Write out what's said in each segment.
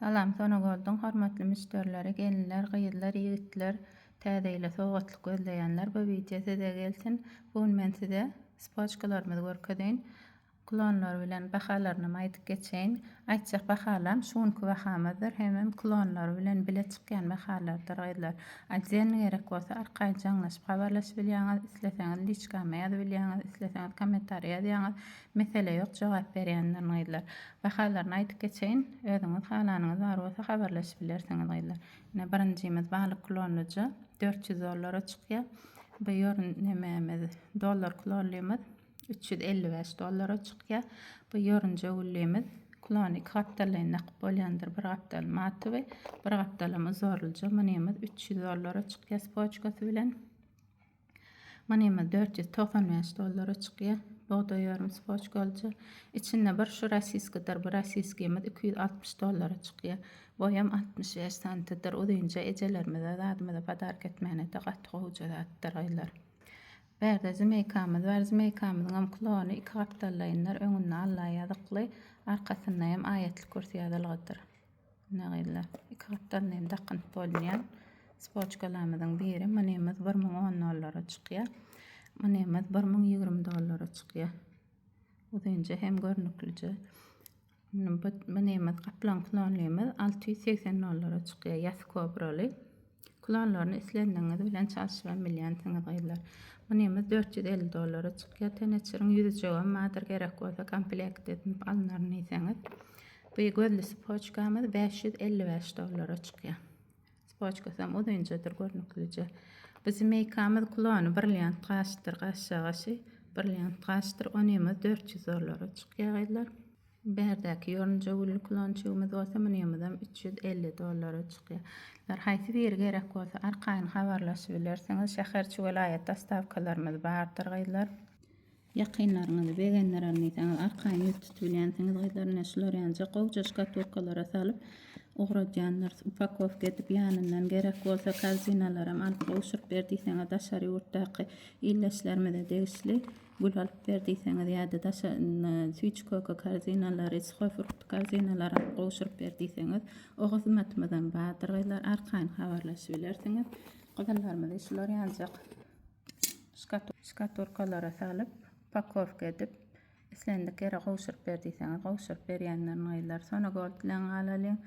Salam, Sonogoldun hormatly müşterileri, gelinler, gyýylar, ýigitler, täzeýle sowgatlyk gözleýänler bu video size gelsin. Bugün men size spoçkalarymyzy görkezýän. Klonlar bilen bahalaryny aýdyp geçeýin. Aýtjak bahalam şuňky bahamydyr. Hemem klonlar bilen bile çykýan bahalardyr gaýdylar. Aýdýan gerek bolsa arkaýy jaňlaşyp habarlaşyp bilýäňiz, isleseňiz liçkama ýazyp bilýäňiz, isleseňiz kommentariýa ýazyňiz. Mesele ýok, jogap berýänler gaýdylar. Bahalaryny aýdyp geçeýin. Özüňiz halanyňyz bar bolsa habarlaşyp bilersiňiz gaýdylar. Ine birinjimiz balyk klonluja $400 çykýar. Bu ýörün nemämiz dollar klonlymyz $355 çykýar. Bu ýörünje güllimiz klon 2 hapdalaýyn nakyp bolýandyr. Bir hapdal matywy, bir hapdalamy zorluja. Munymyz $300 çykýar spoçkasy bilen. Munymyz $495 çykýar. Boğda ýörüm spoçkalja. İçinde bir şu rasiskidir. Bu rasiskimiz $260 çykýar. Boyam 65 santidir. Uzyňça ejelerimize zadymyza padark etmäne de gatly gowy zatdyr gaýdylar. Berde zimeykamyz bar. Zimeykamyzyň klony 2 hapdalaýynlar öňünde alla ýazykly, arkasynda hem aýatly körsü ýazylgydyr. Ne gaýdylar? 2 hapdalaýyn dakynyp bolýan spoçkalarymyzyň biri munymyz $1010 çykýar. Munymyz $1020 çykýar. Uzyňça hem görnüklüje. Munymyz kaplan klonlymyz $680 çykýar. Ýasy kobraly. Klonlaryny islendiňiz bilen çalyşyp bilýänsiňiz gaýdylar. Munymyz $450 çykýar. Teneçiriň ýüzi jogam madyr gerek bolsa komplekt edip alnary diýseňiz. Bu gözli spoçkamyz $555 çykýar. Spoçkasam uzyňçadyr görnüklüje. Bizim meykamyz klony brilliant gaşdyr, gaşşagaşy brilliant gaşdyr. Onymyz $400 çykýar gaýdylar. Berdäki ýörünje gully klonçygymyz bolsa munymyzam $350 çykýar. Haýsy biri gerek bolsa arkaýyn habarlaşyp bilersiňiz. Şäherçi welaýat dastavkalarymyz bardyr gaýdylar. Ýakynlaryňyzy begenler alýansyňyz arkaýyn ýetip bilýänsiňiz gaýdylar. Näşler ýanjak gowja şkatulkalara salyp ugradýanlar upakowka edip ýanyndan gerek bolsa kalzinalaram alyp gowşuryp berdiýseňiz daşary ýurtdaky illeşlerimize degişli gul alyp berdiýseňiz ýa-da switchcock kalzinalary, schofrukt kalzinalary alyp gowşuryp berdiýseňiz o hyzmatymyzdan bardyr gaýdylar. Arkaýyn habarlaşyp bilersiňiz. Gyzyllarymyz işler ýanjak şkatulkalara salyp upakowka edip islendik ýere gowşuryp berdiýseňiz gowşuryp berýänler gaýdylar. Sonogold bilen galalyň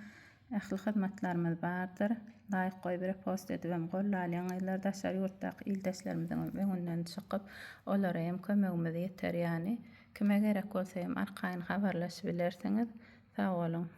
ähli hyzmatlarymyz bardyr. Laýyk goýup repost edip hem gollalýan gaýdylar. Daşary ýurtdaky ildeşlerimizden öňünden çykyp olara hem kömegimiz ýeter ýani. Kime gerek bolsa hem arkaýyn habarlaşyp bilersiňiz. Sag bolun.